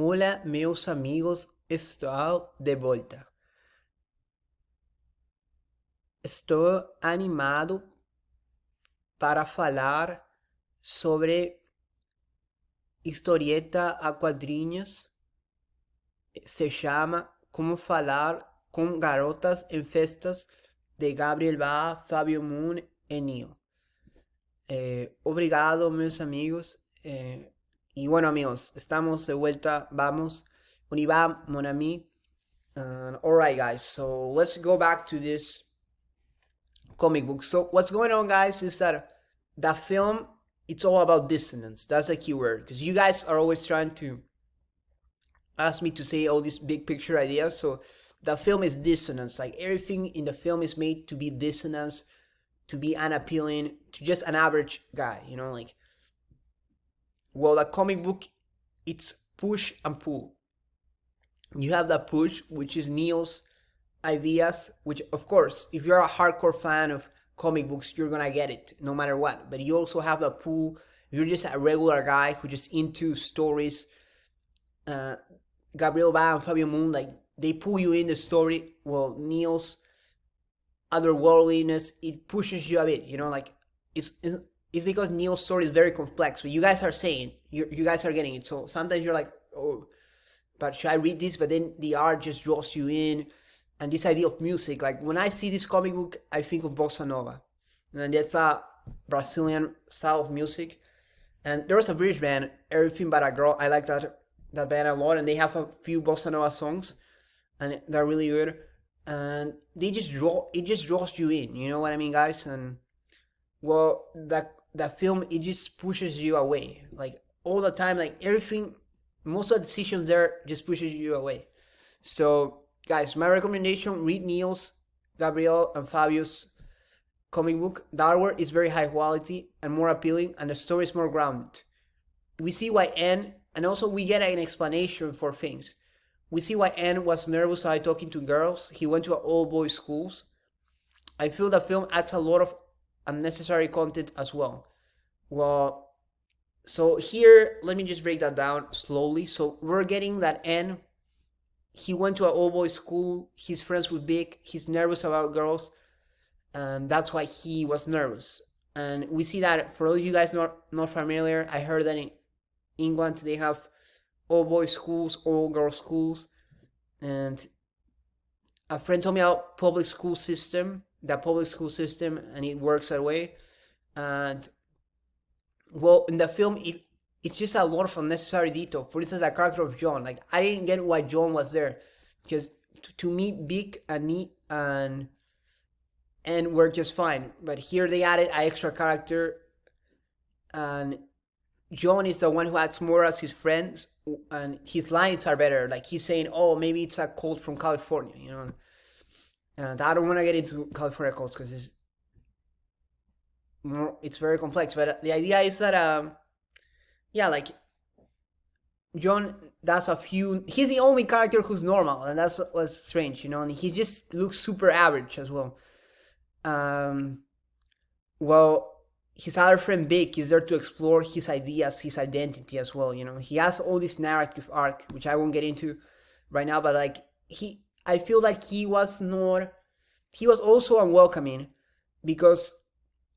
Hola, meus amigos, estou de volta. Estou animado para falar sobre historieta a quadrinhos. Se chama Como Falar com Garotas em Festas, de Gabriel, Fabio e Neil. Obrigado, meus amigos. Y bueno, amigos, estamos de vuelta. Vamos. On y va, mon ami. Alright, guys, so let's go back to this comic book. So what's going on, guys, is that the film, it's all about dissonance. That's a key word, because you guys are always trying to ask me to say all these big picture ideas. So the film is dissonance. Like everything in the film is made to be dissonance, to be unappealing to just an average guy, you know, like, well, the comic book, it's push and pull. You have the push, which is Neil's ideas, which of course, if you're a hardcore fan of comic books, you're gonna get it no matter what. But you also have the pull, if you're just a regular guy who just into stories. Gabriel and Fabio Moon, like, they pull you in the story. Well, Neil's otherworldliness, it pushes you a bit, you know, like, it's because Neil's story is very complex, but you guys are saying, you guys are getting it. So sometimes you're like, oh, but should I read this? But then the art just draws you in. And this idea of music, like when I see this comic book, I think of bossa nova, and that's a Brazilian style of music. And there was a British band, Everything But a Girl. I like that band a lot, and they have a few bossa nova songs, and they're really good. And it just draws you in. You know what I mean, guys? And well, that film, it just pushes you away, like all the time, like everything. Most of the decisions there just pushes you away. So, guys, my recommendation: read Neil's, Gabriel, and Fabio's comic book. The artwork is very high quality and more appealing, and the story is more grounded. We see why N, and also we get an explanation for things. We see why N was nervous by talking to girls. He went to an all-boys schools. I feel the film adds a lot of unnecessary content as well. Well, so here, let me just break that down slowly. So we're getting that N, he went to an all-boys school, he's friends with Vic, he's nervous about girls, and that's why he was nervous. And we see that, for those of you guys not familiar, I heard that in England they have all-boys schools, all-girls schools, and a friend told me about the public school system, and it works that way. And well, in the film, it's just a lot of unnecessary detail. For instance, the character of John. Like, I didn't get why John was there, because to me, Vic and Neat and were just fine. But here they added an extra character, and John is the one who acts more as his friends, and his lines are better. Like, he's saying, "Oh, maybe it's a cult from California," you know. And I don't want to get into California cults because it's very complex. But the idea is that yeah, like, John does a few. He's the only character who's normal, and that's what's strange, you know. And he just looks super average as well. Well, his other friend Vic is there to explore his ideas, his identity as well. You know, he has all this narrative arc, which I won't get into right now. But like, I feel like he was not. He was also unwelcoming because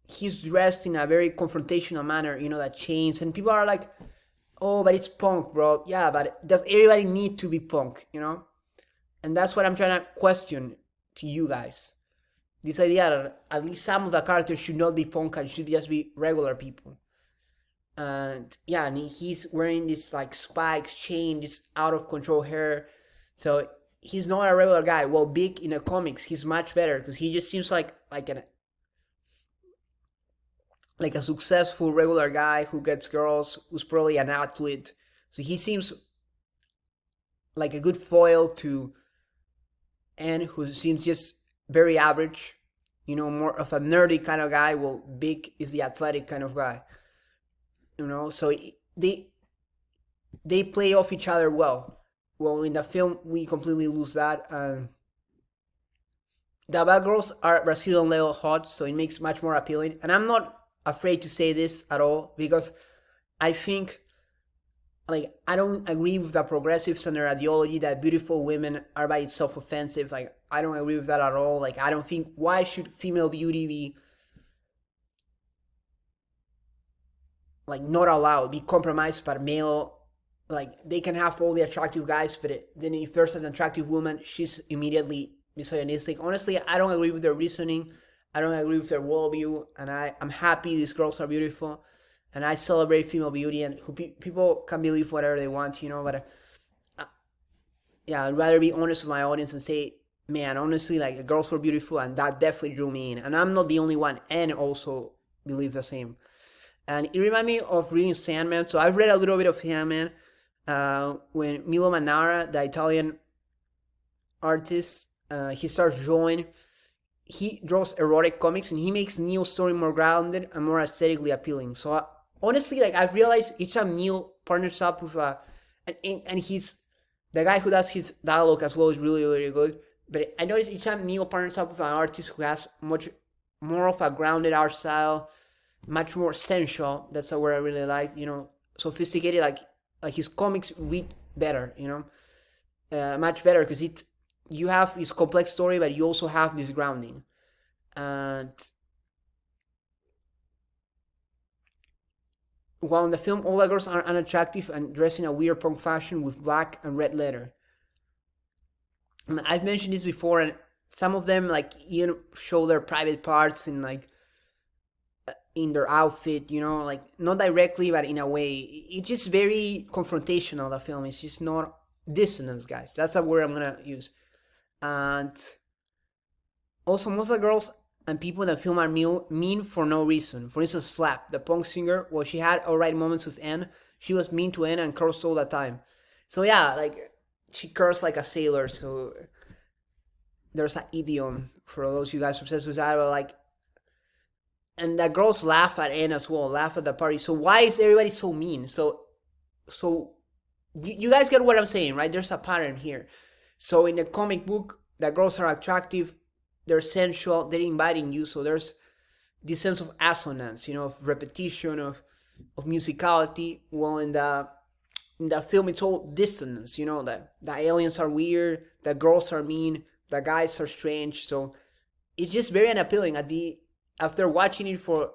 he's dressed in a very confrontational manner, you know, that chains, and people are like, "Oh, but it's punk, bro." Yeah, but does everybody need to be punk, you know? And that's what I'm trying to question to you guys. This idea that at least some of the characters should not be punk and should just be regular people. And yeah, and he's wearing this like spikes, chain, this out of control hair. So he's not a regular guy. Well, Big in the comics, he's much better because he just seems like a successful regular guy who gets girls, who's probably an athlete. So he seems like a good foil to N, who seems just very average, you know, more of a nerdy kind of guy. Well, Big is the athletic kind of guy, you know. So they play off each other well. Well, in the film, we completely lose that. The bad girls are Brazilian level hot, so it makes much more appealing. And I'm not afraid to say this at all because I think like I don't agree with the progressives and their ideology that beautiful women are by itself offensive. Like I don't agree with that at all. Like I don't think, why should female beauty be like not allowed, be compromised by male? Like they can have all the attractive guys, but then if there's an attractive woman, she's immediately misogynistic. Honestly, I don't agree with their reasoning. I don't agree with their worldview, and I'm happy these girls are beautiful, and I celebrate female beauty, and people can believe whatever they want, But yeah, I'd rather be honest with my audience and say, man, honestly, like the girls were beautiful, and that definitely drew me in, and I'm not the only one, and also believe the same. And it reminded me of reading Sandman. So I've read a little bit of Sandman. When Milo Manara, the Italian artist, he starts drawing. He draws erotic comics, and he makes Neil's story more grounded and more aesthetically appealing. So honestly, like I've realized each time Neil partners up with and he's the guy who does his dialogue as well is really really good. But I noticed each time Neil partners up with an artist who has much more of a grounded art style, much more sensual. That's a word I really like. Sophisticated. Like his comics read better. Much better because you have this complex story, but you also have this grounding. And while in the film, all the girls are unattractive and dressed in a weird punk fashion with black and red leather. And I've mentioned this before, and some of them show their private parts in their outfit, like not directly, but in a way. It's just very confrontational, the film. It's just not dissonance, guys. That's the word I'm gonna use. And also, most of the girls and people in the film are mean for no reason. For instance, Flap, the punk singer, while she had alright moments with N, she was mean to N and cursed all the time. So yeah, like she cursed like a sailor. So there's an idiom for those of you guys obsessed with that, but and the girls laugh at N as well, laugh at the party. So why is everybody so mean? So you guys get what I'm saying, right? There's a pattern here. So in the comic book, the girls are attractive, they're sensual, they're inviting you. So there's this sense of assonance, of repetition, of musicality. Well, in the film, it's all dissonance. The aliens are weird, the girls are mean, the guys are strange. So it's just very unappealing. After watching it for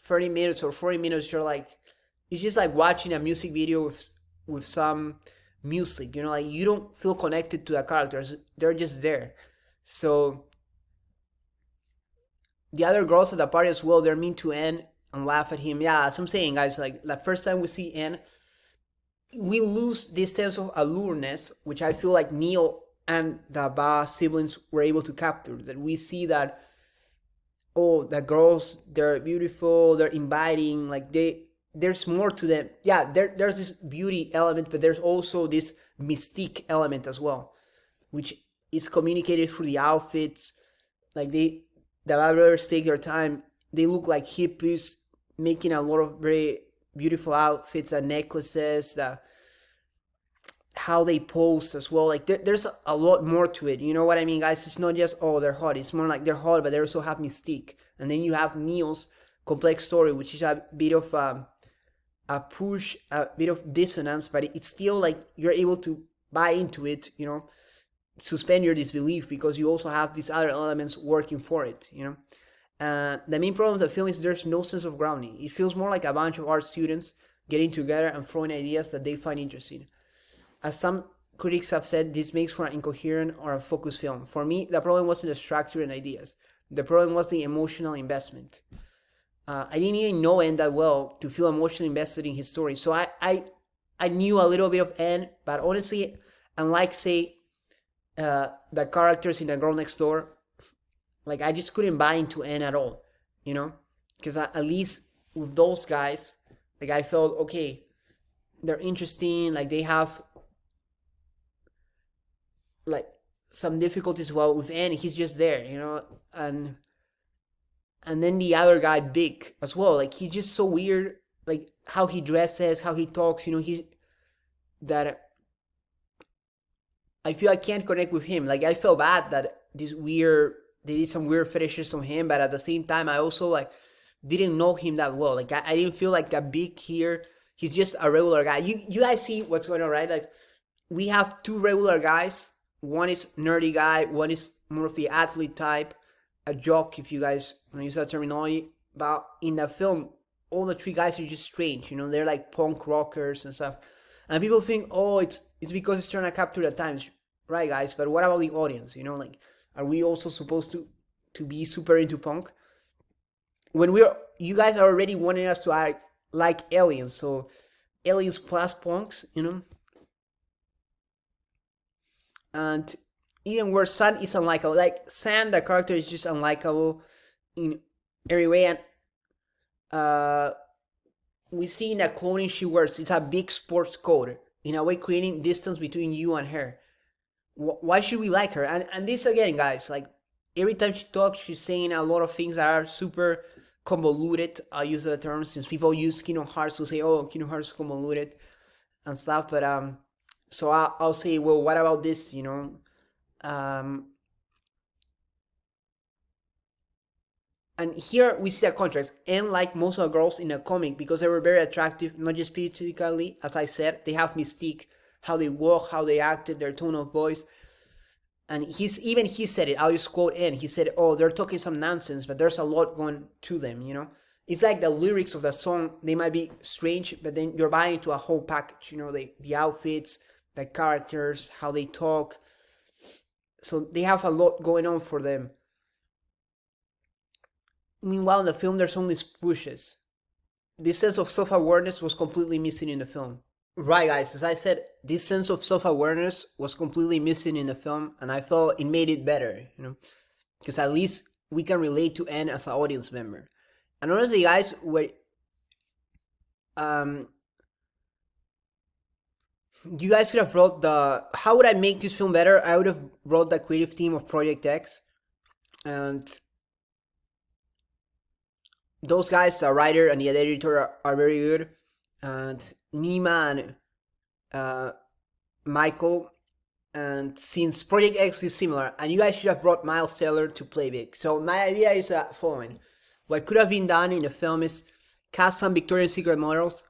30 minutes or 40 minutes, you're like, it's just like watching a music video with some music, you don't feel connected to the characters. They're just there. So the other girls at the party as well, they're mean to N and laugh at him. Yeah, as I'm saying, guys, like the first time we see N, we lose this sense of allureness, which I feel like Neil and the Ba siblings were able to capture. That we see that, oh, the girls, they're beautiful, they're inviting, like there's more to them. Yeah, there's this beauty element, but there's also this mystique element as well, which is communicated through the outfits. Like the brothers take their time. They look like hippies, making a lot of very beautiful outfits and necklaces. How they pose as well. Like there's a lot more to it. You know what I mean, guys? It's not just, oh, they're hot. It's more like they're hot, but they also have mystique. And then you have Neil's complex story, which is a bit of a push, a bit of dissonance, but it's still like you're able to buy into it, suspend your disbelief, because you also have these other elements working for it, The main problem of the film is there's no sense of grounding. It feels more like a bunch of art students getting together and throwing ideas that they find interesting. As some critics have said, this makes for an incoherent or a focused film. For me, the problem wasn't the structure and ideas. The problem was the emotional investment. I didn't even know N that well to feel emotionally invested in his story. So I knew a little bit of N, but honestly, unlike, say, the characters in The Girl Next Door, like I just couldn't buy into N at all, Because at least with those guys, like I felt, okay, they're interesting, like they have like some difficulties. Well, with N, he's just there, and then the other guy, Big, as well. Like he's just so weird, like how he dresses, how he talks. He's that I feel I can't connect with him. Like I felt bad that they did some weird fetishes on him, but at the same time, I also didn't know him that well. Like I didn't feel like that Big here. He's just a regular guy. You guys see what's going on, right? Like, we have two regular guys. One is nerdy guy. One is more of the athlete type, a jock, if you guys want to use that terminology. But in the film, all the three guys are just strange. You know, they're like punk rockers and stuff. And people think, oh, it's because it's trying to capture the times, right, guys? But what about the audience? You know, like, are we also supposed to be super into punk? When you guys are already wanting us to act like aliens, so aliens plus punks, you know. And even where San is unlikable, like San, the character is just unlikable in every way, and we see in the clothing she wears, it's a big sports coat, in a way creating distance between you and her. Why should we like her? And this again, guys, like every time she talks, she's saying a lot of things that are super convoluted. I'll use the term since people use Kingdom Hearts to say, oh, Kingdom Hearts is convoluted and stuff. But so I'll say, well, what about this? You know, and here we see a contrast. And like most of the girls in the comic, because they were very attractive, not just physically, as I said, they have mystique, how they walk, how they acted, their tone of voice. And he said it, I'll just quote in, he said, oh, they're talking some nonsense, but there's a lot going to them, you know? It's like the lyrics of the song, they might be strange, but then you're buying into a whole package, you know, the outfits, the characters, how they talk. So they have a lot going on for them. Meanwhile, in the film, there's only pushes. This sense of self-awareness was completely missing in the film. Right, guys, as I said, this sense of self-awareness was completely missing in the film, and I felt it made it better, you know, because at least we can relate to Anne as an audience member. And honestly, guys, you guys could have brought how would I make this film better? I would have brought the creative team of Project X, and those guys, the writer and the editor, are very good. And Nima and Michael, and since Project X is similar, and you guys should have brought Miles Teller to play big. So my idea is the following. What could have been done in the film is cast some Victoria's Secret models,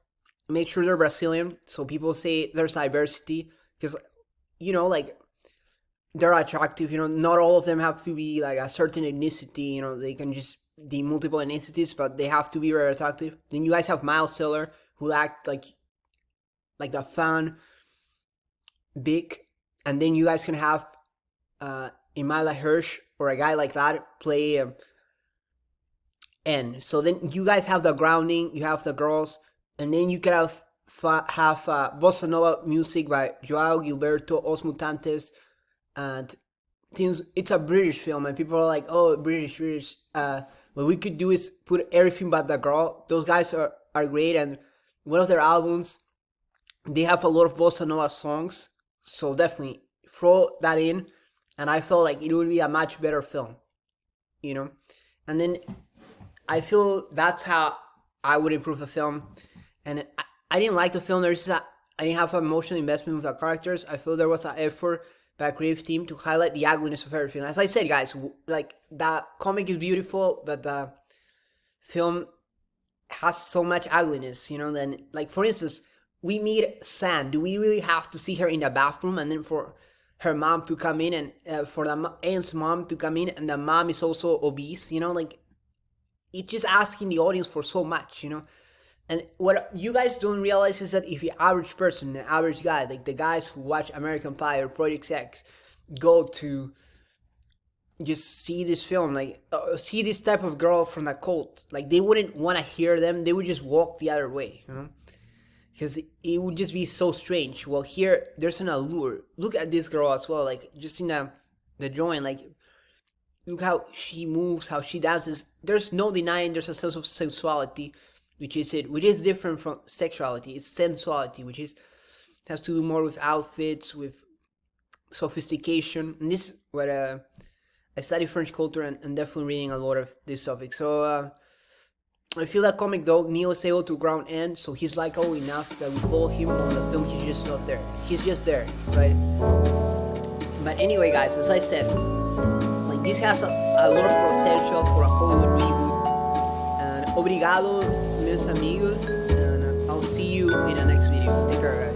make sure they're Brazilian, so people say there's diversity, because, you know, like, they're attractive, you know, not all of them have to be like a certain ethnicity, you know, they can just be multiple ethnicities, but they have to be very attractive. Then you guys have Miles Teller, who act like the fan, big, and then you guys can have Emila Hirsch or a guy like that play N. So then you guys have the grounding, you have the girls, and then you can have bossa nova music by Joao Gilberto, Os Mutantes, and since it's a British film and people are like, oh, British. What we could do is put everything but the girl. Those guys are great, and one of their albums, they have a lot of bossa nova songs, so definitely throw that in, and I felt like it would be a much better film, you know. And then I feel that's how I would improve the film. And I didn't like the film. I didn't have an emotional investment with the characters. I feel there was an effort by a creative team to highlight the ugliness of everything. As I said, guys, like, the comic is beautiful, but the film has so much ugliness, you know. Then, like, for instance, we meet San. Do we really have to see her in the bathroom, and then for her mom to come in, and for the aunt's mom to come in, and the mom is also obese, you know? Like, it's just asking the audience for so much, you know. And what you guys don't realize is that if the average person, the average guy, like the guys who watch American Pie or Project X, go to just see this film, like see this type of girl from the cult, like they wouldn't want to hear them. They would just walk the other way, you know, because it would just be so strange. Well, here there's an allure. Look at this girl as well, like just in the drawing, like look how she moves, how she dances. There's no denying there's a sense of sensuality, which is different from sexuality. It's sensuality, which has to do more with outfits, with sophistication. And this is what I study French culture and definitely reading a lot of this topic. So I feel that comic though, Neil is able to ground Anne, so he's likable enough that we follow him on the film. He's just not there. He's just there, right? But anyway, guys, as I said, like this has a lot of potential for a Hollywood reboot. And obrigado, meus amigos, and I'll see you you in the next video. Take care, guys.